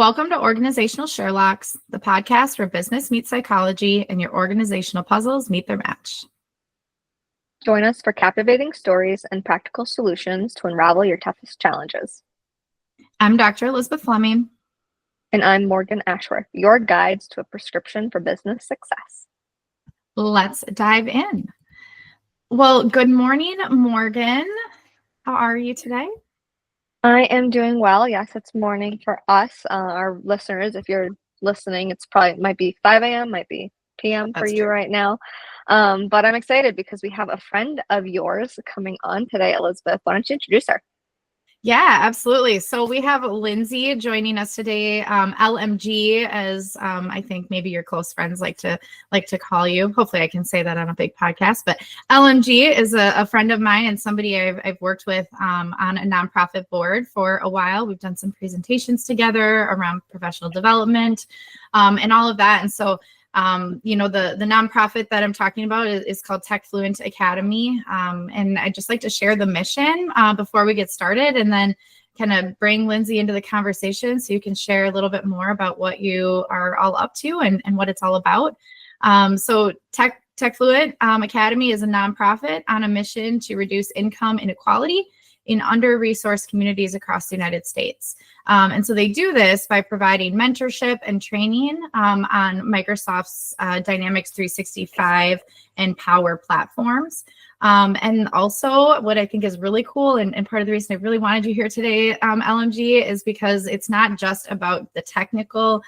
Welcome to Organizational Sherlocks, the podcast where business meets psychology and your organizational puzzles meet their match. Join us for captivating stories and practical solutions to unravel your toughest challenges. I'm Dr. Elizabeth Fleming. And I'm Morgan Ashworth, your guides to a prescription for business success. Let's dive in. Well, good morning, Morgan. How are you today? I am doing well. Yes, it's morning for us, our listeners. If you're listening, might be 5 a.m., might be p.m. for you right now. But I'm excited because we have a friend of yours coming on today, Elizabeth. Why don't you introduce her? Yeah, absolutely. So we have Lindsay joining us today. LMG, as I think maybe your close friends like to call you. Hopefully, I can say that on a big podcast. But LMG is a friend of mine and somebody I've worked with on a nonprofit board for a while. We've done some presentations together around professional development and all of that. And so the nonprofit that I'm talking about is called Tech Fluent Academy. And I'd just like to share the mission before we get started and then kind of bring Lindsay into the conversation so you can share a little bit more about what you are all up to and what it's all about. So Tech Fluent Academy is a nonprofit on a mission to reduce income inequality in under-resourced communities across the United States. And so they do this by providing mentorship and training on Microsoft's Dynamics 365 and Power platforms. And also what I think is really cool and part of the reason I really wanted you here today, LMG, is because it's not just about the technical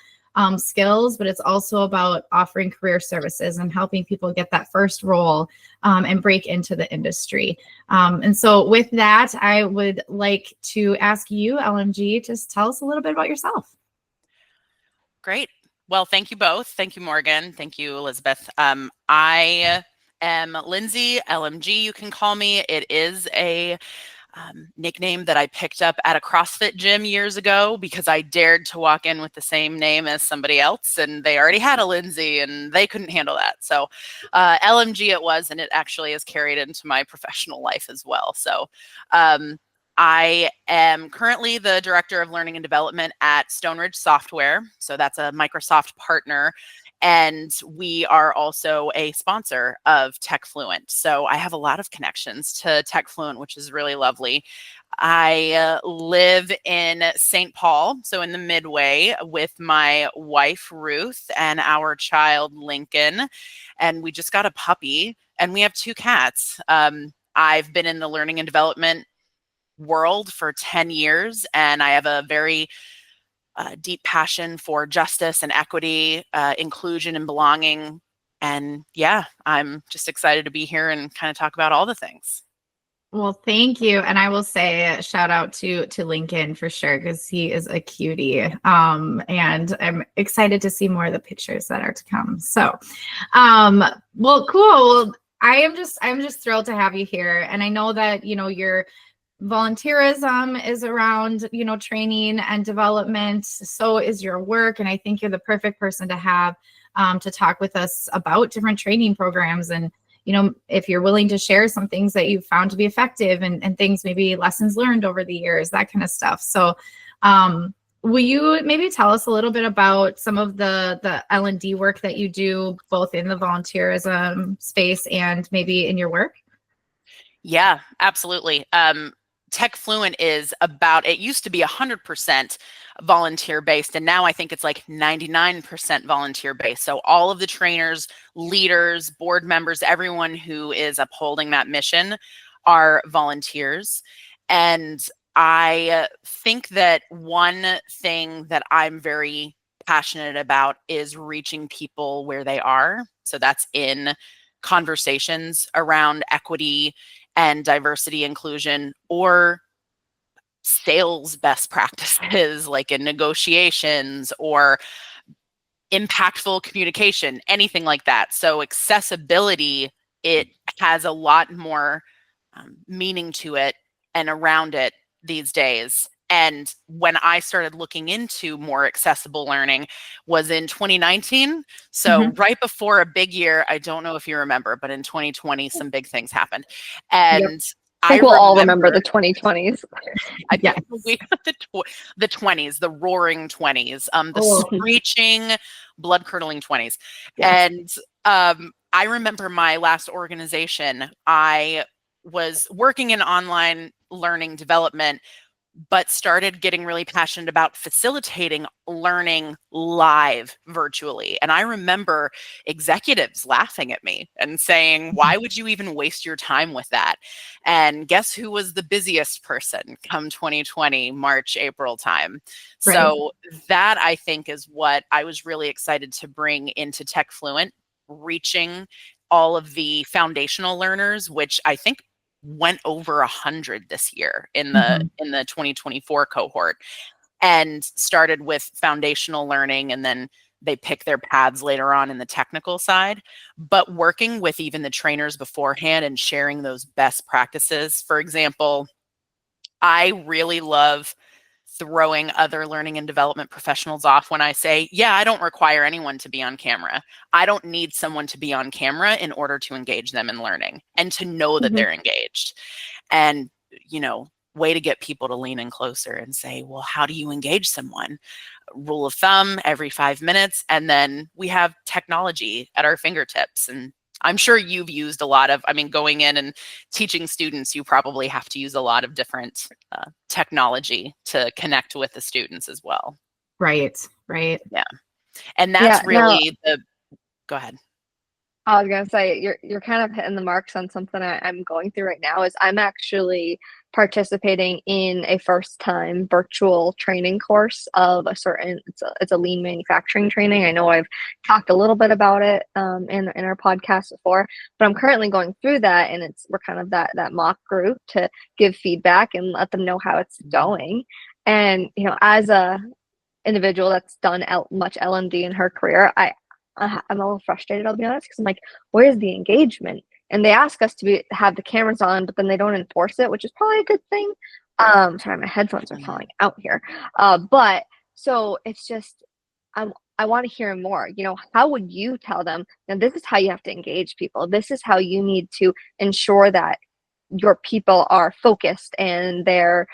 skills, but it's also about offering career services and helping people get that first role and break into the industry. And so with that, I would like to ask you, LMG, just tell us a little bit about yourself. Great. Well, thank you both. Thank you, Morgan. Thank you, Elizabeth. I am Lindsay, LMG, you can call me. It is a nickname that I picked up at a CrossFit gym years ago because I dared to walk in with the same name as somebody else and they already had a Lindsay and they couldn't handle that. So LMG it was, and it actually is carried into my professional life as well. So I am currently the Director of Learning and Development at Stone Ridge Software. So that's a Microsoft partner. And we are also a sponsor of Tech Fluent. So I have a lot of connections to Tech Fluent, which is really lovely. I live in St. Paul, so in the Midway, with my wife, Ruth, and our child, Lincoln. And we just got a puppy, and we have 2 cats. I've been in the learning and development world for 10 years, and I have a very deep passion for justice and equity, inclusion and belonging. And yeah, I'm just excited to be here and kind of talk about all the things. Well, thank you. And I will say shout out to Lincoln for sure, because he is a cutie. And I'm excited to see more of the pictures that are to come. So, well, cool. I'm just thrilled to have you here. And I know that, you're volunteerism is around, training and development. So is your work. And I think you're the perfect person to have to talk with us about different training programs. And, if you're willing to share some things that you've found to be effective and things, maybe lessons learned over the years, that kind of stuff. So will you maybe tell us a little bit about some of the L&D work that you do, both in the volunteerism space and maybe in your work? Yeah, absolutely. Tech Fluent is it used to be 100% volunteer based, and now I think it's like 99% volunteer based. So all of the trainers, leaders, board members, everyone who is upholding that mission are volunteers. And I think that one thing that I'm very passionate about is reaching people where they are. So that's in conversations around equity and diversity inclusion, or sales best practices like in negotiations or impactful communication, anything like that. So accessibility, it has a lot more meaning to it and around it these days. And when I started looking into more accessible learning was in 2019. So right before a big year, I don't know if you remember, but in 2020, some big things happened. And I think we'll all remember the 2020s. Yes. The 20s, the roaring 20s, the screeching, blood-curdling 20s. Yes. And I remember my last organization, I was working in online learning development, but started getting really passionate about facilitating learning live virtually. And I remember executives laughing at me and saying, why would you even waste your time with that? And guess who was the busiest person come 2020, March, April time? Right. So that, I think, is what I was really excited to bring into Tech Fluent, reaching all of the foundational learners, which I think went over 100 this year in the 2024 cohort, and started with foundational learning, and then they pick their paths later on in the technical side, but working with even the trainers beforehand and sharing those best practices. For example, I really love throwing other learning and development professionals off when I say, yeah, I don't require anyone to be on camera. I don't need someone to be on camera in order to engage them in learning and to know that they're engaged. And, way to get people to lean in closer and say, well, how do you engage someone? Rule of thumb, every 5 minutes. And then we have technology at our fingertips. And I'm sure you've used a lot of, going in and teaching students, you probably have to use a lot of different technology to connect with the students as well. Right. Yeah. And that's really go ahead. I was gonna say you're kind of hitting the marks on something I'm going through right now. Is I'm actually participating in a first time virtual training course of a certain it's a lean manufacturing training. I know I've talked a little bit about it in our podcast before, but I'm currently going through that, and we're kind of that mock group to give feedback and let them know how it's going. And as a individual that's done much L&D in her career, I'm a little frustrated, I'll be honest, because I'm like, where's the engagement? And they ask us to have the cameras on, but then they don't enforce it, which is probably a good thing. Sorry, my headphones are falling out here. But so it's just, I want to hear more. How would you tell them, now this is how you have to engage people. This is how you need to ensure that your people are focused and they're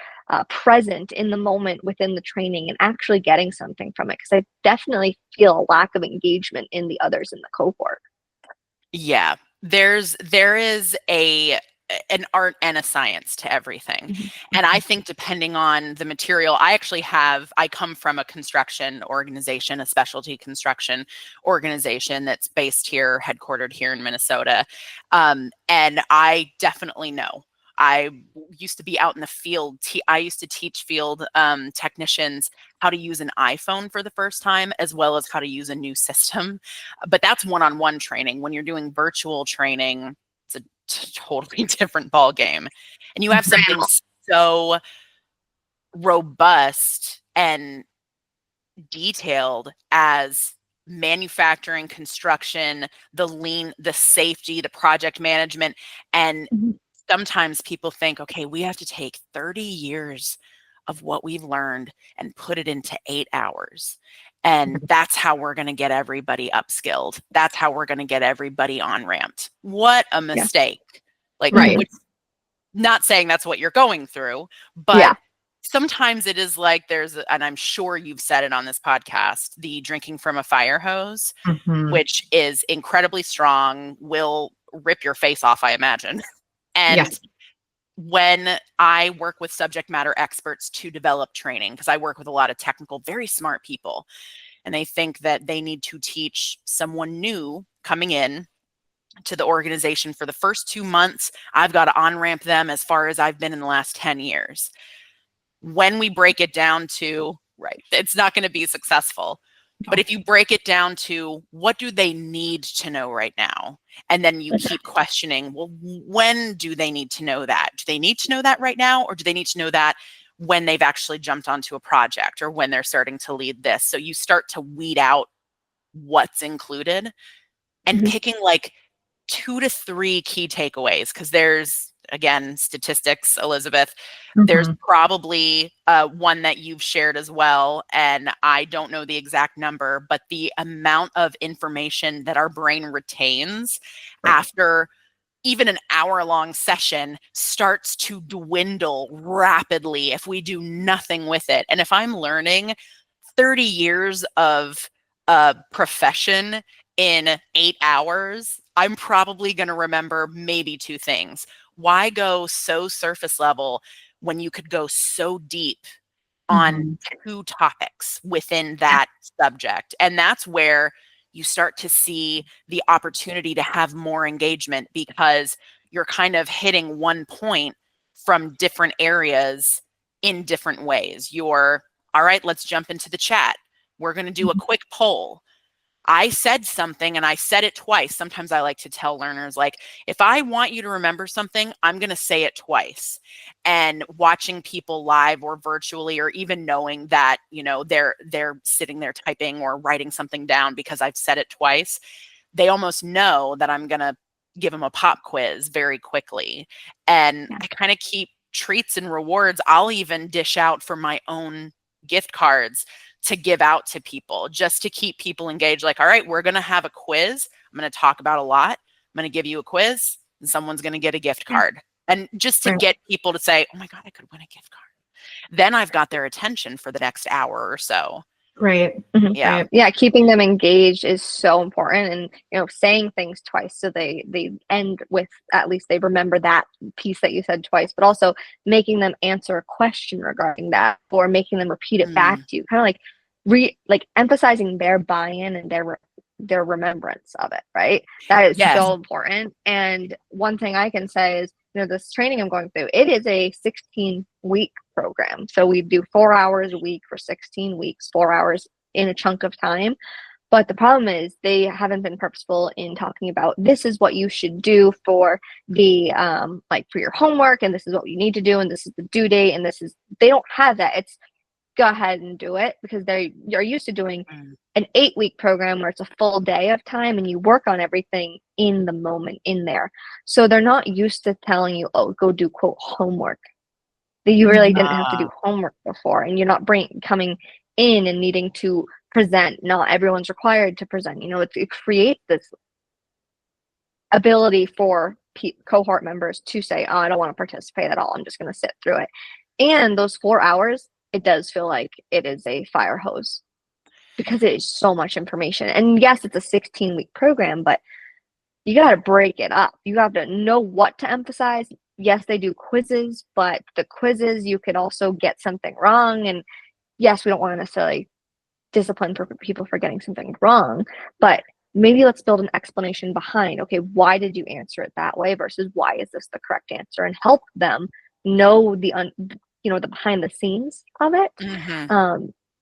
present in the moment within the training and actually getting something from it, because I definitely feel a lack of engagement in the others in the cohort. Yeah, there is an art and a science to everything. And I think depending on the material, I come from a construction organization, a specialty construction organization that's based here, headquartered here in Minnesota. And I definitely know. I used to be out in the field. I used to teach field technicians how to use an iPhone for the first time, as well as how to use a new system. But that's one-on-one training. When you're doing virtual training, it's a totally different ball game. And you have something so robust and detailed as manufacturing, construction, the lean, the safety, the project management. And sometimes people think, okay, we have to take 30 years of what we've learned and put it into 8 hours. And that's how we're going to get everybody upskilled. That's how we're going to get everybody on-ramped. What a mistake. Not saying that's what you're going through, but sometimes it is like and I'm sure you've said it on this podcast, the drinking from a fire hose, which is incredibly strong, will rip your face off, I imagine. And when I work with subject matter experts to develop training, because I work with a lot of technical, very smart people, and they think that they need to teach someone new coming in to the organization for the first 2 months, I've got to on-ramp them as far as I've been in the last 10 years. When we break it down to, it's not going to be successful. But if you break it down to what do they need to know right now? And then you keep questioning, well, when do they need to know that? Do they need to know that right now? Or do they need to know that when they've actually jumped onto a project or when they're starting to lead this? So you start to weed out what's included and picking 2 to 3 key takeaways, because there's, again, statistics, Elizabeth, there's probably one that you've shared as well, and I don't know the exact number, but the amount of information that our brain retains after even an hour-long session starts to dwindle rapidly if we do nothing with it. And if I'm learning 30 years of a profession in 8 hours, I'm probably going to remember maybe 2 things. Why go so surface level when you could go so deep on 2 topics within that subject? And that's where you start to see the opportunity to have more engagement, because you're kind of hitting one point from different areas in different ways. You're, all right, let's jump into the chat. We're going to do a quick poll. I said something and I said it twice. Sometimes I like to tell learners, like, if I want you to remember something, I'm going to say it twice. And watching people live or virtually, or even knowing that, you know, they're sitting there typing or writing something down because I've said it twice, they almost know that I'm going to give them a pop quiz very quickly. And I kind of keep treats and rewards. I'll even dish out for my own gift cards to give out to people, just to keep people engaged. Like, all right, we're going to have a quiz. I'm going to talk about a lot. I'm going to give you a quiz and someone's going to get a gift card. And just to get people to say, oh my God, I could win a gift card. Then I've got their attention for the next hour or so. Right. Yeah. Yeah. Keeping them engaged is so important. And, you know, saying things twice so they end with, at least they remember that piece that you said twice, but also making them answer a question regarding that, or making them repeat it back to you. Kind of like emphasizing their buy-in and their remembrance of it, right? That is so important. And one thing I can say is, you know, this training I'm going through, it is a 16-week program. So we do 4 hours a week for 16 weeks, 4 hours in a chunk of time. But the problem is they haven't been purposeful in talking about, this is what you should do for the like for your homework, and this is what you need to do, and this is the due date, and this is, they don't have that. It's go ahead and do it, because you're used to doing an 8-week program where it's a full day of time and you work on everything in the moment in there. So they're not used to telling you, oh, go do quote homework. That you really didn't have to do homework before, and you're not coming in and needing to present. Not everyone's required to present. You know, it creates this ability for cohort members to say, oh, I don't want to participate at all. I'm just going to sit through it. And those 4 hours, it does feel like it is a fire hose, because it is so much information. And yes, it's a 16-week program, but you got to break it up. You have to know what to emphasize. Yes, they do quizzes, but the quizzes, you could also get something wrong. And yes, we don't want to necessarily discipline people for getting something wrong, but maybe let's build an explanation behind, okay, why did you answer it that way versus why is this the correct answer, and help them know the behind the scenes of it.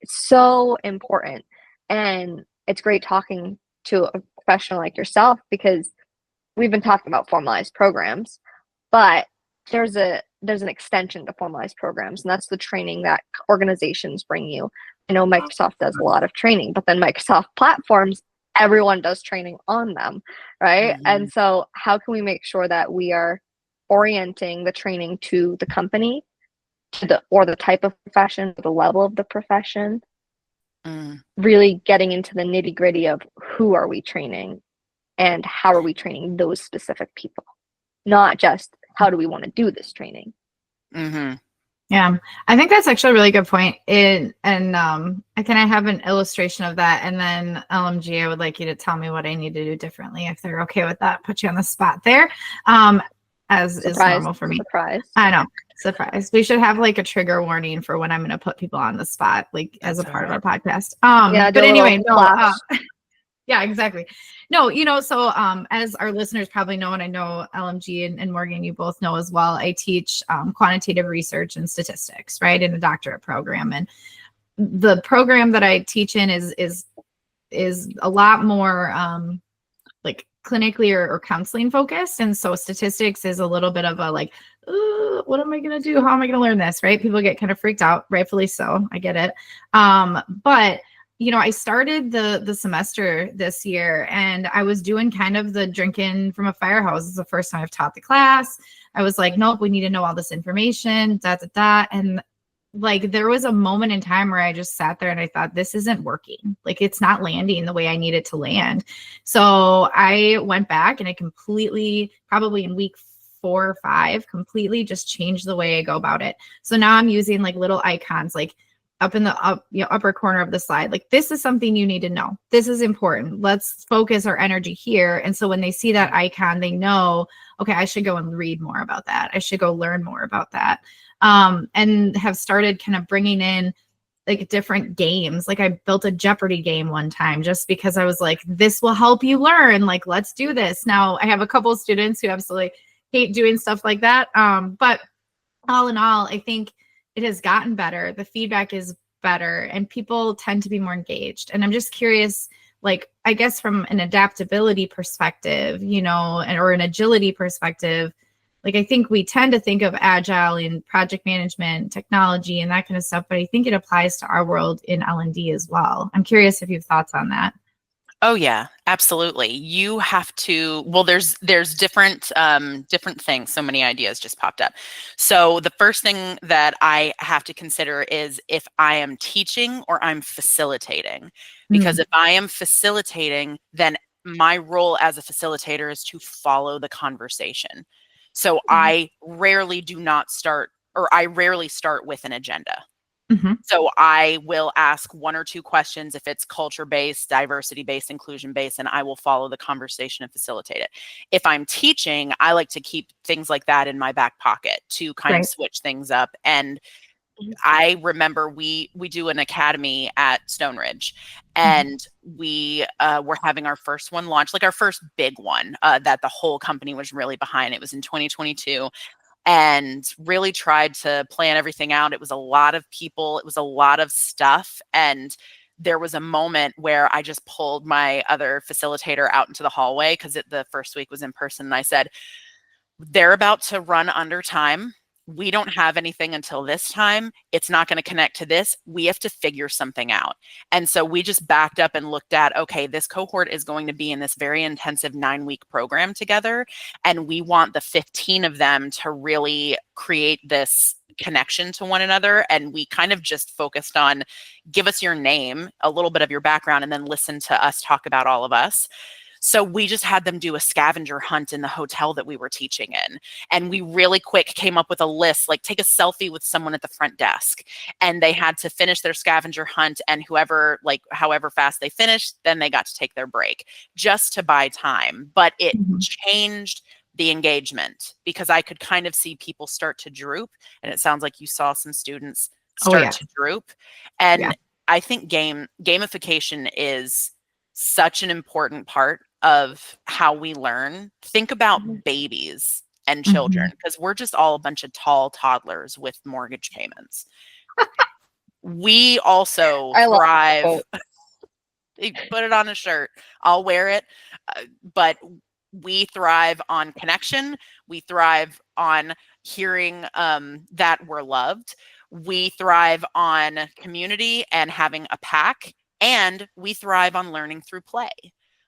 It's so important. And it's great talking to a professional like yourself, because we've been talking about formalized programs, but there's an extension to formalized programs, and that's the training that organizations bring you. I know Microsoft does a lot of training, but then Microsoft platforms, everyone does training on them, right? And so how can we make sure that we are orienting the training to the company, or the type of profession, the level of the profession, really getting into the nitty-gritty of who are we training and how are we training those specific people, not just how do we want to do this training. Yeah, I think that's actually a really good point. Can I have an illustration of that? And then LMG, I would like you to tell me what I need to do differently, if they're okay with that. Put you on the spot there. As surprise, is normal for me. Surprise. I know. Surprise. We should have like a trigger warning for when I'm going to put people on the spot, like as a part of our podcast. But anyway, yeah, exactly. No, so as our listeners probably know, and I know LMG and Morgan, you both know as well, I teach quantitative research and statistics, right, in a doctorate program. And the program that I teach in is a lot more like clinically or counseling focused. And so statistics is a little bit of a like, what am I going to do? How am I going to learn this? Right. People get kind of freaked out, rightfully so. I get it. But I started the semester this year, and I was doing kind of the drinking from a fire hose. It's the first time I've taught the class. I was like, nope, we need to know all this information, And like there was a moment in time where I just sat there and I thought, this isn't working. Like it's not landing the way I need it to land. So I went back and I completely, probably in week 4 or 5, completely just changed the way I go about it. So now I'm using like little icons, like up in the upper corner of the slide. Like this is something you need to know. This is important. Let's focus our energy here. And so when they see that icon, they know, okay, I should go and read more about that. I should go learn more about that. And have started kind of bringing in like different games. Like I built a Jeopardy game one time just because I was like, this will help you learn. Like, let's do this. Now I have a couple of students who absolutely hate doing stuff like that. But all in all, I think it has gotten better. The feedback is better and people tend to be more engaged. And I'm just curious, like, I guess from an adaptability perspective, you know, or an agility perspective, like I think we tend to think of agile in project management, technology, and that kind of stuff, but I think it applies to our world in L&D as well. I'm curious if you have thoughts on that. Oh yeah, absolutely. You have to, well, there's different things. So many ideas just popped up. So the first thing that I have to consider is if I am teaching or I'm facilitating. Because if I am facilitating, then my role as a facilitator is to follow the conversation. So I rarely start with an agenda. So I will ask 1 or 2 questions if it's culture-based, diversity-based, inclusion-based, and I will follow the conversation and facilitate it. If I'm teaching, I like to keep things like that in my back pocket to kind of switch things up. And I remember we do an academy at Stone Ridge, and we were having our first one launch, like our first big one that the whole company was really behind. It was in 2022. And really tried to plan everything out. It was a lot of people. It was a lot of stuff. And there was a moment where I just pulled my other facilitator out into the hallway because the first week was in person. And I said, they're about to run under time. We don't have anything until this time. It's not going to connect to this. We have to figure something out. And so we just backed up and looked at, okay, this cohort is going to be in this very intensive 9-week program together. And we want the 15 of them to really create this connection to one another. And we kind of just focused on give us your name, a little bit of your background, and then listen to us talk about all of us. So we just had them do a scavenger hunt in the hotel that we were teaching in. And we really quick came up with a list, like take a selfie with someone at the front desk. And they had to finish their scavenger hunt, and however fast they finished, then they got to take their break just to buy time. But it changed the engagement because I could kind of see people start to droop. And it sounds like you saw some students start to droop. And I think gamification is such an important part of how we learn. Think about babies and children, because we're just all a bunch of tall toddlers with mortgage payments. We also thrive. Put it on a shirt. I'll wear it. But we thrive on connection. We thrive on hearing that we're loved. We thrive on community and having a pack. And we thrive on learning through play.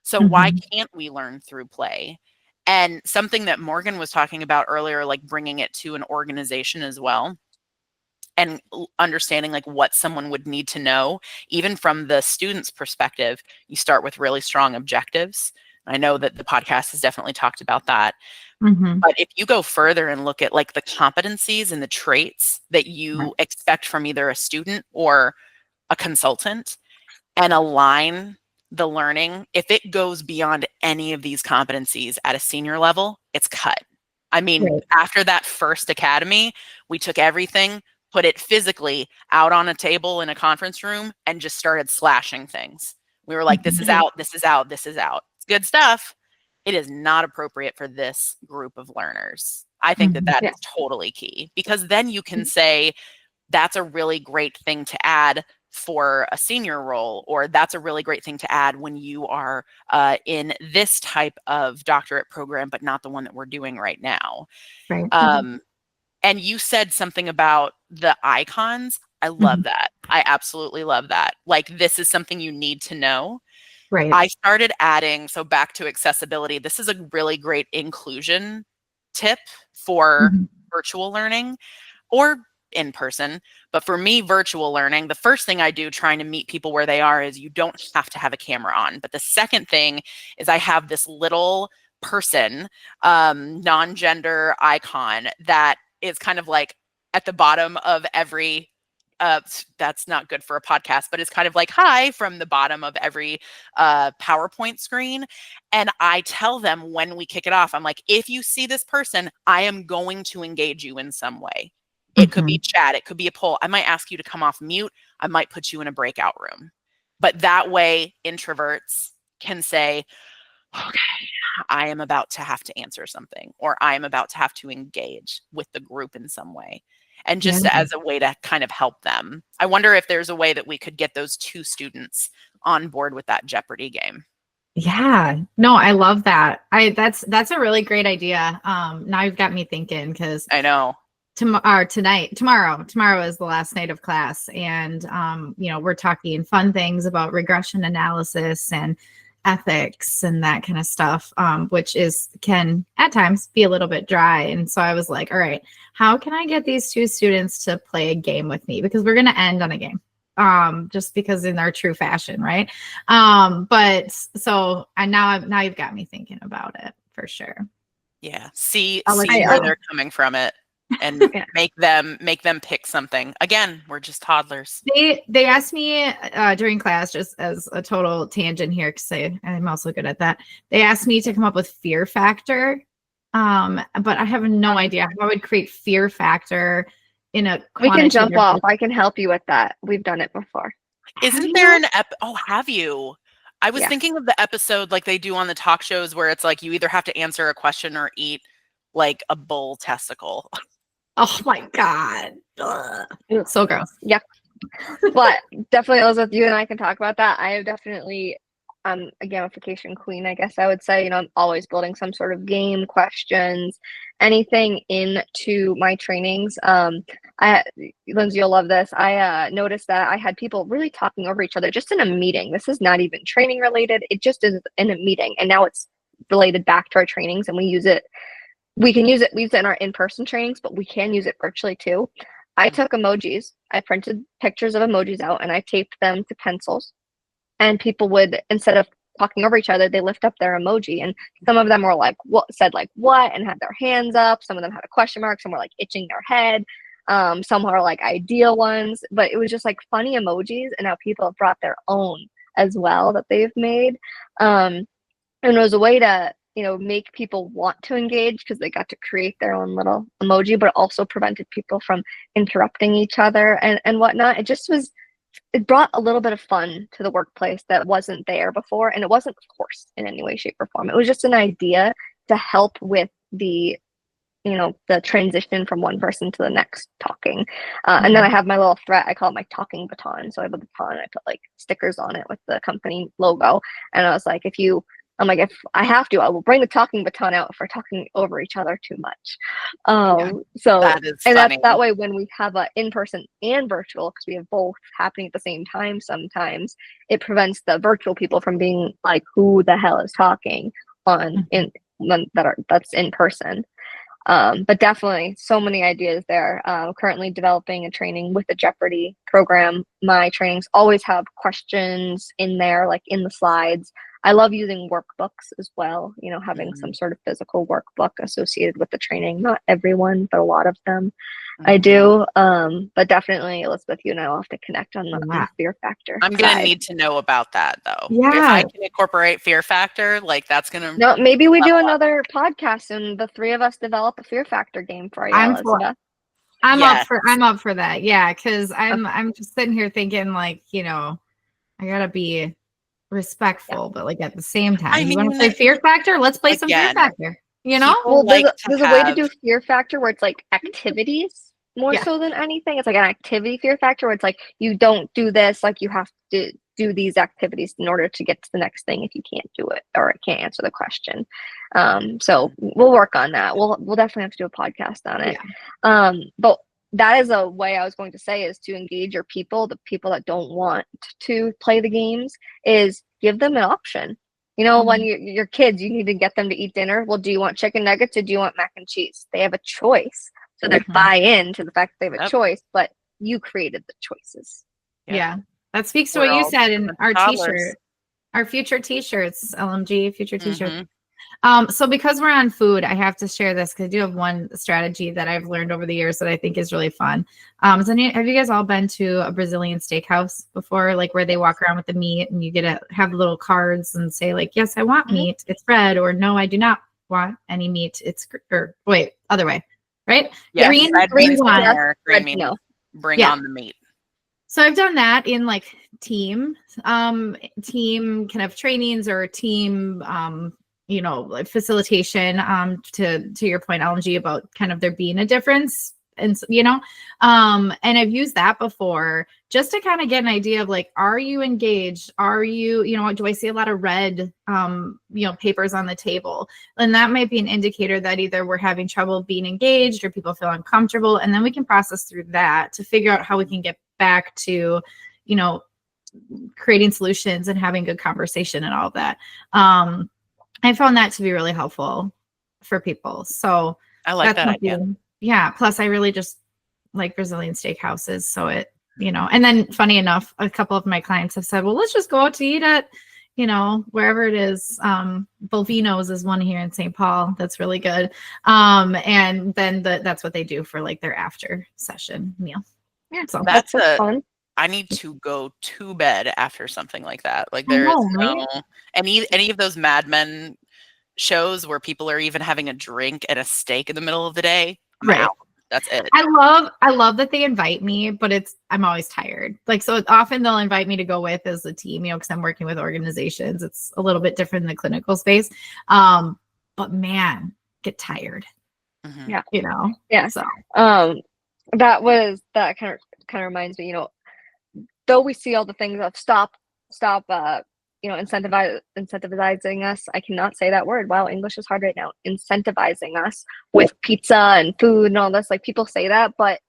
So why can't we learn through play? And something that Morgan was talking about earlier, like bringing it to an organization as well, and understanding like what someone would need to know, even from the student's perspective, you start with really strong objectives. I know that the podcast has definitely talked about that. But if you go further and look at like the competencies and the traits that you expect from either a student or a consultant, and align the learning, if it goes beyond any of these competencies at a senior level, it's cut. I mean, after that first academy, we took everything, put it physically out on a table in a conference room, and just started slashing things. We were like, this is out, this is out, this is out. It's good stuff. It is not appropriate for this group of learners. I think that is totally key, because then you can say, that's a really great thing to add for a senior role, or that's a really great thing to add when you are in this type of doctorate program, but not the one that we're doing right now. And you said something about the icons. I love that. I absolutely love that. Like, this is something you need to know. I started adding, so back to accessibility, this is a really great inclusion tip for virtual learning, or in person. But for me, virtual learning, the first thing I do trying to meet people where they are is you don't have to have a camera on. But the second thing is I have this little person, non-gender icon that is kind of like at the bottom of every that's not good for a podcast, but it's kind of like hi from the bottom of every PowerPoint screen. And I tell them when we kick it off, I'm like, if you see this person, I am going to engage you in some way. It could be chat, it could be a poll. I might ask you to come off mute. I might put you in a breakout room. But that way, introverts can say, okay, I am about to have to answer something, or I am about to have to engage with the group in some way. And just as a way to kind of help them. I wonder if there's a way that we could get those 2 students on board with that Jeopardy game. Yeah, no, I love that. That's a really great idea. Now you've got me thinking, because I know. Tomorrow is the last night of class, and we're talking fun things about regression analysis and ethics and that kind of stuff, which can at times be a little bit dry. And so I was like, all right, how can I get these 2 students to play a game with me? Because we're going to end on a game, just because in our true fashion, right? But so, and now you've got me thinking about it for sure. Yeah. See where they're coming from it. And make them pick something. Again, we're just toddlers. They asked me during class, just as a total tangent here, because I'm also good at that. They asked me to come up with fear factor, but I have no idea how I would create fear factor in a. We can jump off. I can help you with that. We've done it before. Isn't there an Oh, have you? I was thinking of the episode like they do on the talk shows where it's like you either have to answer a question or eat like a bull testicle. Oh my God. Ugh. So gross. Yeah. But definitely, Elizabeth, you and I can talk about that. I have definitely, a gamification queen, I guess I would say. I'm always building some sort of game, questions, anything into my trainings. Lindsay, you'll love this. I noticed that I had people really talking over each other just in a meeting. This is not even training related. It just is in a meeting. And now it's related back to our trainings, and we use it. We use it in our in-person trainings, but we can use it virtually too. I took emojis. I printed pictures of emojis out, and I taped them to pencils. And people would, instead of talking over each other, they lift up their emoji. And some of them were like, said what, and had their hands up. Some of them had a question mark. Some were like itching their head. Some were like ideal ones. But it was just like funny emojis. And now people have brought their own as well that they've made. And it was a way to make people want to engage because they got to create their own little emoji, but also prevented people from interrupting each other and whatnot. It brought a little bit of fun to the workplace that wasn't there before. And it wasn't forced in any way, shape, or form. It was just an idea to help with the transition from one person to the next talking. And then I have my little threat. I call it my talking baton. So I have a baton. I put like stickers on it with the company logo. And I was like, if I have to, I will bring the talking baton out if we're talking over each other too much. So that is and funny. that way when we have a in-person and virtual, because we have both happening at the same time sometimes, it prevents the virtual people from being like, who the hell is talking that's in person. But definitely so many ideas there. Currently developing a training with the Jeopardy program. My trainings always have questions in there, like in the slides. I love using workbooks as well, having some sort of physical workbook associated with the training. Not everyone, but a lot of them I do. But definitely, Elizabeth, you and I will have to connect on the fear factor. I'm going to need to know about that, though. Yeah. If I can incorporate fear factor, like that's going to. No, maybe we do another podcast and the 3 of us develop a fear factor game for you, Elizabeth. I'm up for that. Yeah, because I'm just sitting here thinking like, I gotta be respectful, but like at the same time, you want to play fear factor? Let's play some fear factor. Well, there's a way to do fear factor where it's like activities more so than anything. It's like an activity fear factor where it's like you don't do this, like you have to do these activities in order to get to the next thing if you can't do it or can't answer the question. So we'll work on that. We'll definitely have to do a podcast on it. But that is a way I was going to say is to engage your people, the people that don't want to play the games, is give them an option. When your kids, you need to get them to eat dinner. Well, do you want chicken nuggets or do you want mac and cheese? They have a choice. So they buy into the fact that they have a Yep. choice, but you created the choices. Yeah. That speaks to We're what you all said in our toddlers. t-shirt, our future t-shirts, LMG future t-shirts. Mhm. So because we're on food, I have to share this because I do have one strategy that I've learned over the years that I think is really fun. Have you guys all been to a Brazilian steakhouse before, like where they walk around with the meat and you get to have little cards and say like, yes, I want meat, it's red, or no, I do not want any meat, it's or wait, other way, right? Yes, Green, red green means one. dinner, green Red, means no. bring on the meat. So I've done that in like team kind of trainings or team like facilitation to your point, LNG, about kind of there being a difference. And and I've used that before just to kind of get an idea of like, are you engaged? Are you, do I see a lot of red papers on the table? And that might be an indicator that either we're having trouble being engaged or people feel uncomfortable. And then we can process through that to figure out how we can get back to, creating solutions and having good conversation and all of that. I found that to be really helpful for people. So I like that idea. Yeah. Plus I really just like Brazilian steakhouses. So it, and then funny enough, a couple of my clients have said, well, let's just go out to eat at, wherever it is. Bolvino's is one here in St. Paul. That's really good. And then that's what they do for like their after session meal. Yeah. So That's fun. I need to go to bed after something like that. Like I there is know, no any of those Mad Men shows where people are even having a drink and a steak in the middle of the day. I'm out. That's it. I love that they invite me, but I'm always tired. Like, so often they'll invite me to go with as a team, because I'm working with organizations. It's a little bit different in the clinical space. But man, get tired. Mhm. Yeah. Yeah. So that kind of reminds me, though we see all the things of stop incentivizing us. I cannot say that word. Wow, English is hard right now. Incentivizing us with pizza and food and all this. Like, people say that, but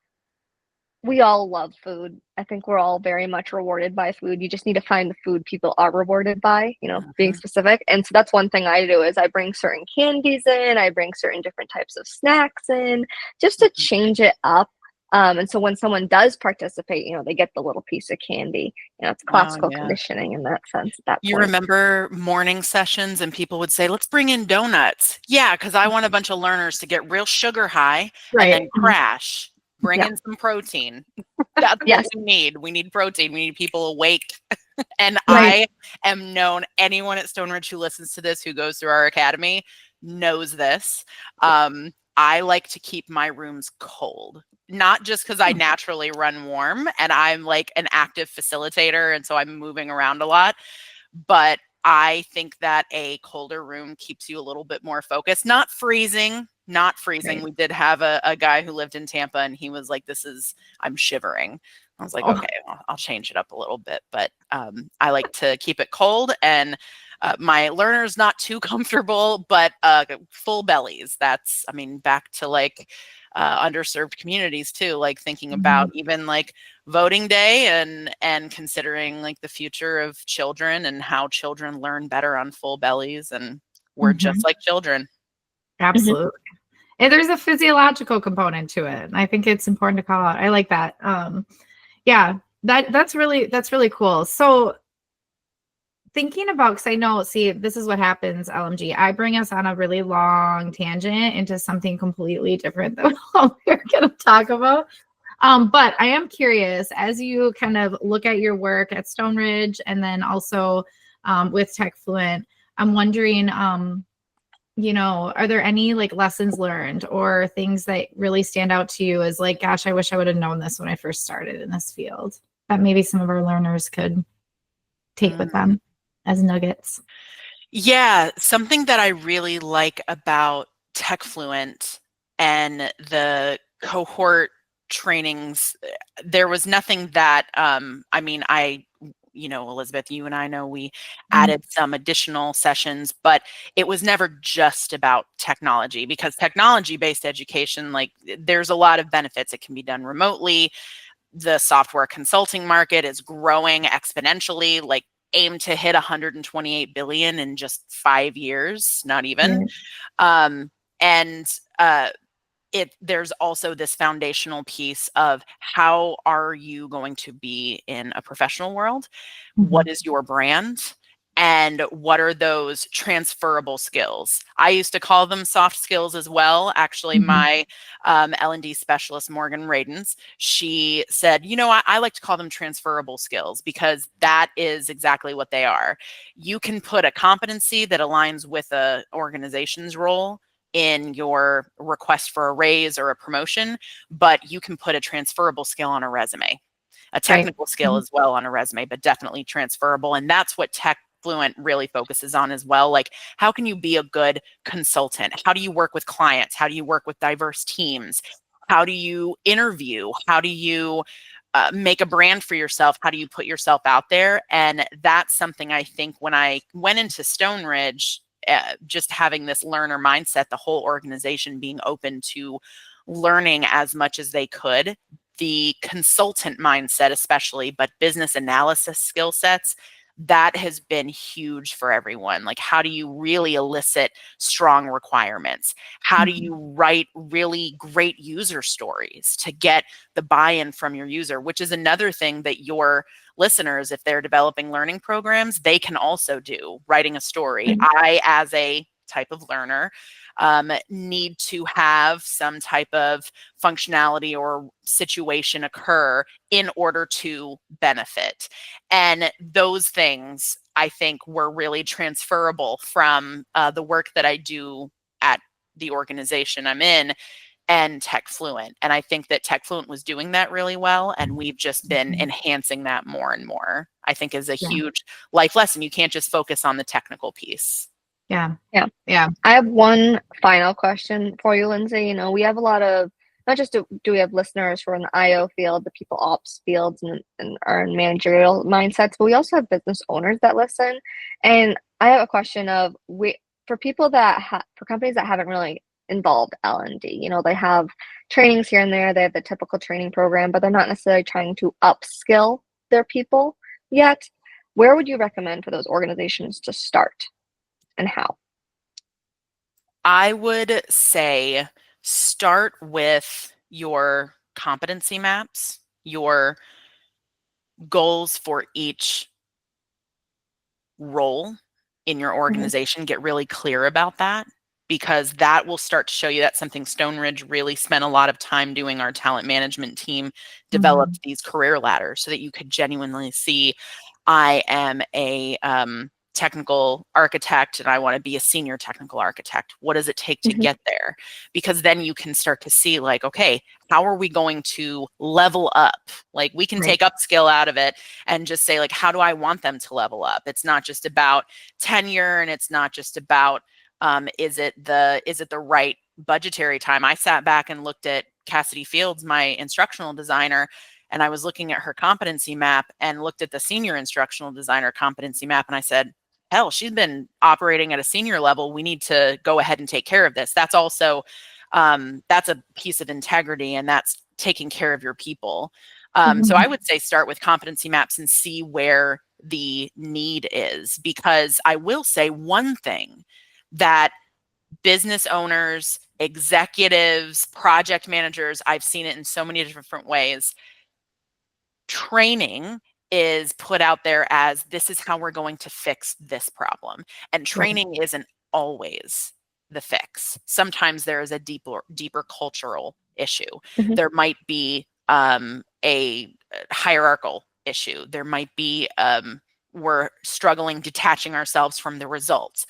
we all love food. I think we're all very much rewarded by food. You just need to find the food people are rewarded by, being specific. And so that's one thing I do is I bring certain candies in, I bring certain different types of snacks in, just to change it up. And so when someone does participate, they get the little piece of candy. It's classical conditioning in that sense at that You point. remember morning sessions and people would say, let's bring in donuts. Yeah, because I want a bunch of learners to get real sugar high and then crash. Bring in some protein. That's what we need. We need protein. We need people awake. And I am known, anyone at Stone Ridge who listens to this, who goes through our academy, knows this. I like to keep my rooms cold, not just because I naturally run warm and I'm like an active facilitator. And so I'm moving around a lot, but I think that a colder room keeps you a little bit more focused, not freezing. Right. We did have a guy who lived in Tampa and he was like, I'm shivering. I was like, okay, well, I'll change it up a little bit, but I like to keep it cold and my learners not too comfortable, but full bellies. That's, back to like underserved communities too, like thinking about even like voting day and considering like the future of children and how children learn better on full bellies, and we're just like children. Absolutely. And there's a physiological component to it. And I think it's important to call out. I like that. That's really cool. So thinking about, because I know, this is what happens, LMG. I bring us on a really long tangent into something completely different than what we're going to talk about. But I am curious, as you kind of look at your work at Stone Ridge and then also with Tech Fluent, I'm wondering, are there any like lessons learned or things that really stand out to you as like, gosh, I wish I would have known this when I first started in this field, that maybe some of our learners could take with them as nuggets? Yeah, something that I really like about Tech Fluent and the cohort trainings, there was nothing that, Elizabeth, you and I know we added some additional sessions, but it was never just about technology, because technology-based education, like, there's a lot of benefits. It can be done remotely. The software consulting market is growing exponentially, like aim to hit 128 billion in just 5 years, not even. there's also this foundational piece of how are you going to be in a professional world? What is your brand? And what are those transferable skills? I used to call them soft skills as well. Actually, my L&D specialist, Morgan Radens, she said, I like to call them transferable skills because that is exactly what they are. You can put a competency that aligns with an organization's role in your request for a raise or a promotion, but you can put a transferable skill on a resume, a technical skill as well on a resume, but definitely transferable. And that's what Tech Fluent really focuses on as well. Like, how can you be a good consultant? How do you work with clients? How do you work with diverse teams? How do you interview? How do you make a brand for yourself? How do you put yourself out there? And that's something I think when I went into Stone Ridge, just having this learner mindset, the whole organization being open to learning as much as they could, the consultant mindset especially, but business analysis skill sets, that has been huge for everyone. Like, how do you really elicit strong requirements? How do you write really great user stories to get the buy-in from your user, which is another thing that your listeners, if they're developing learning programs, they can also do, writing a story. I, as a type of learner, need to have some type of functionality or situation occur in order to benefit. And those things, I think, were really transferable from the work that I do at the organization I'm in and Tech Fluent. And I think that Tech Fluent was doing that really well. And we've just been enhancing that more and more, I think, is a huge life lesson. You can't just focus on the technical piece. Yeah. I have one final question for you, Lindsay. We have a lot of, not just do we have listeners who are in the IO field, the people ops fields, and are in managerial mindsets, but we also have business owners that listen. And I have a question of, for people that for companies that haven't really involved L&D, they have trainings here and there, they have the typical training program, but they're not necessarily trying to upskill their people yet. Where would you recommend for those organizations to start? And how? I would say start with your competency maps, your goals for each role in your organization. Get really clear about that, because that will start to show you. That's something Stone Ridge really spent a lot of time doing. Our talent management team developed these career ladders so that you could genuinely see, I am a technical architect and I want to be a senior technical architect. What does it take to get there? Because then you can start to see, like, okay, how are we going to level up? Like, we can take upskill out of it and just say, like, how do I want them to level up? It's not just about tenure, and it's not just about is it the right budgetary time? I sat back and looked at Cassidy Fields, my instructional designer, and I was looking at her competency map and looked at the senior instructional designer competency map. And I said, hell, she's been operating at a senior level. We need to go ahead and take care of this. That's also, that's a piece of integrity, and that's taking care of your people. So I would say start with competency maps and see where the need is, because I will say one thing that business owners, executives, project managers, I've seen it in so many different ways. Training is put out there as, this is how we're going to fix this problem. And training isn't always the fix. Sometimes there is a deeper cultural issue. There might be a hierarchical issue. There might be, we're struggling detaching ourselves from the results.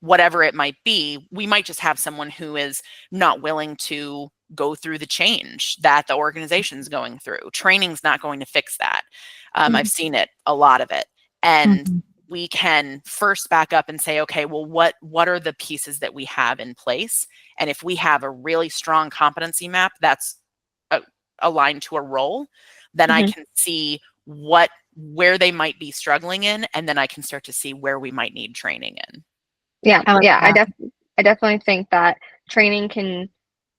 Whatever it might be, we might just have someone who is not willing to go through the change that the organization's going through. Training's not going to fix that. I've seen it, a lot of it. And we can first back up and say, okay, well, what are the pieces that we have in place? And if we have a really strong competency map that's aligned to a role, then I can see where they might be struggling in, and then I can start to see where we might need training in. I definitely think that training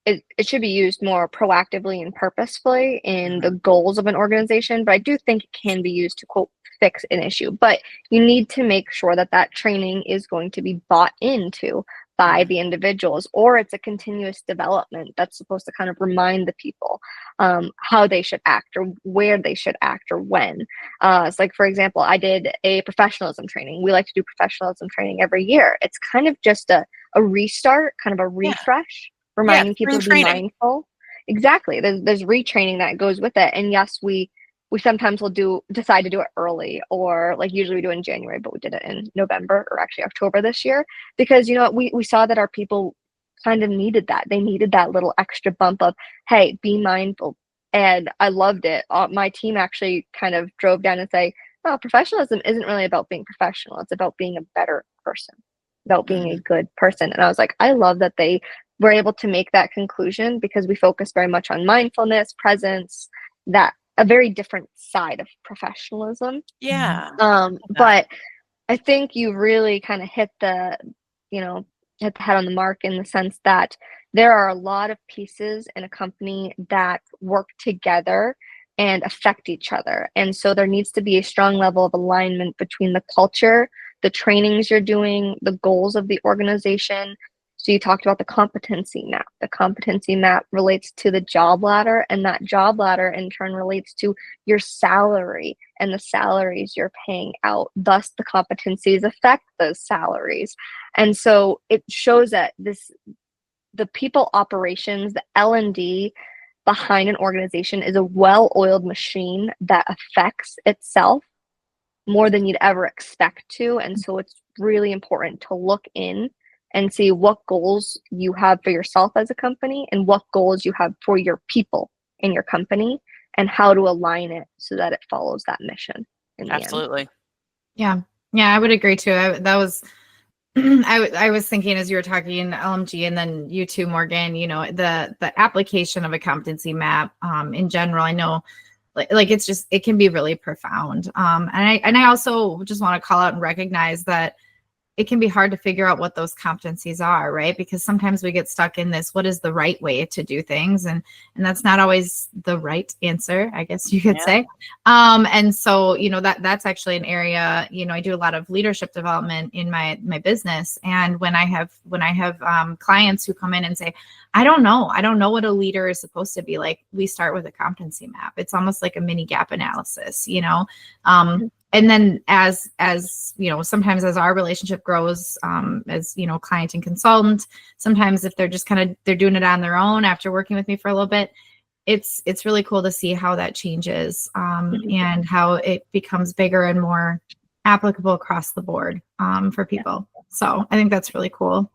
it should be used more proactively and purposefully in the goals of an organization, but I do think it can be used to, quote, fix an issue. But you need to make sure that training is going to be bought into by the individuals, or it's a continuous development that's supposed to kind of remind the people how they should act or where they should act or when. It's like, for example, I did a professionalism training. We like to do professionalism training every year. It's kind of just a restart, kind of a refresh, reminding people to be mindful. Exactly. There's retraining that goes with it. And yes, we sometimes will decide to do it early, or like usually we do it in January, but we did it in November, or actually October this year, because, you know, we saw that our people kind of needed that. They needed that little extra bump of, hey, be mindful. And I loved it. My team actually kind of drove down and say, oh, professionalism isn't really about being professional. It's about being a better person, about being a good person. And I was like, I love that they were able to make that conclusion, because we focus very much on mindfulness, presence, that a very different side of professionalism. Yeah. But I think you really kind of hit the head on the mark, in the sense that there are a lot of pieces in a company that work together and affect each other. And so there needs to be a strong level of alignment between the culture, the trainings you're doing, the goals of the organization. So you talked about the competency map. The competency map relates to the job ladder, and that job ladder in turn relates to your salary and the salaries you're paying out. Thus, the competencies affect those salaries. And so it shows that the people operations, the L&D behind an organization is a well-oiled machine that affects itself more than you'd ever expect to. And so it's really important to look in and see what goals you have for yourself as a company, and what goals you have for your people in your company, and how to align it so that it follows that mission in the Absolutely. end. Yeah, I would agree too. That was I was thinking as you were talking, LMG, and then you too, Morgan, you know, the application of a competency map in general. I know like it can be really profound. And I also just want to call out and recognize that it can be hard to figure out what those competencies are, right? Because sometimes we get stuck in this, what is the right way to do things? And that's not always the right answer, I guess you could say. And so, you know, that's actually an area, you know, I do a lot of leadership development in my business. And when I have clients who come in and say, I don't know what a leader is supposed to be like, we start with a competency map. It's almost like a mini gap analysis, you know? And then as you know, sometimes as our relationship grows, as, you know, client and consultant, sometimes if they're just they're doing it on their own after working with me for a little bit, it's really cool to see how that changes and how it becomes bigger and more applicable across the board for people. So I think that's really cool.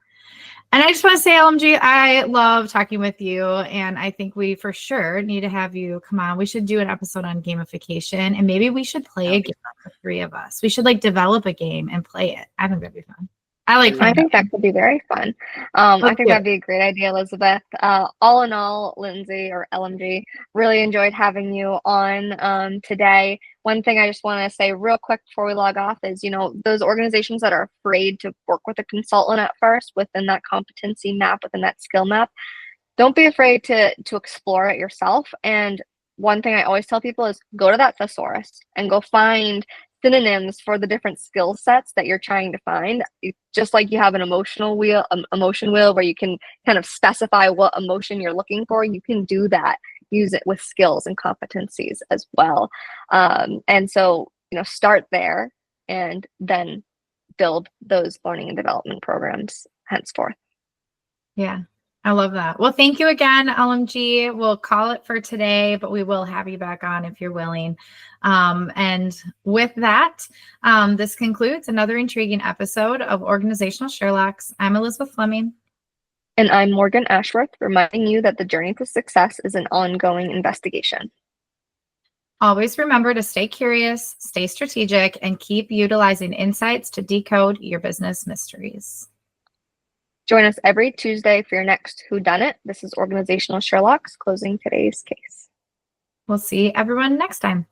And I just want to say, LMG, I love talking with you, and I think we for sure need to have you come on. We should do an episode on gamification, and maybe we should play a game, the three of us. We should like develop a game and play it. I think that'd be fun. I think that could be very fun. I think that'd be a great idea, Elizabeth. All in all, Lindsay, or LMG, really enjoyed having you on today. One thing I just want to say real quick before we log off is, you know, those organizations that are afraid to work with a consultant at first within that competency map, within that skill map, don't be afraid to explore it yourself. And one thing I always tell people is go to that thesaurus and go find synonyms for the different skill sets that you're trying to find. Just like you have an emotion wheel where you can kind of specify what emotion you're looking for, you can do that. Use it with skills and competencies as well. And so, you know, start there and then build those learning and development programs henceforth. Yeah. I love that. Well, thank you again, LMG. We'll call it for today, but we will have you back on if you're willing. And with that, this concludes another intriguing episode of Organizational Sherlocks. I'm Elizabeth Fleming. And I'm Morgan Ashworth, reminding you that the journey to success is an ongoing investigation. Always remember to stay curious, stay strategic, and keep utilizing insights to decode your business mysteries. Join us every Tuesday for your next Whodunit. This is Organizational Sherlocks closing today's case. We'll see everyone next time.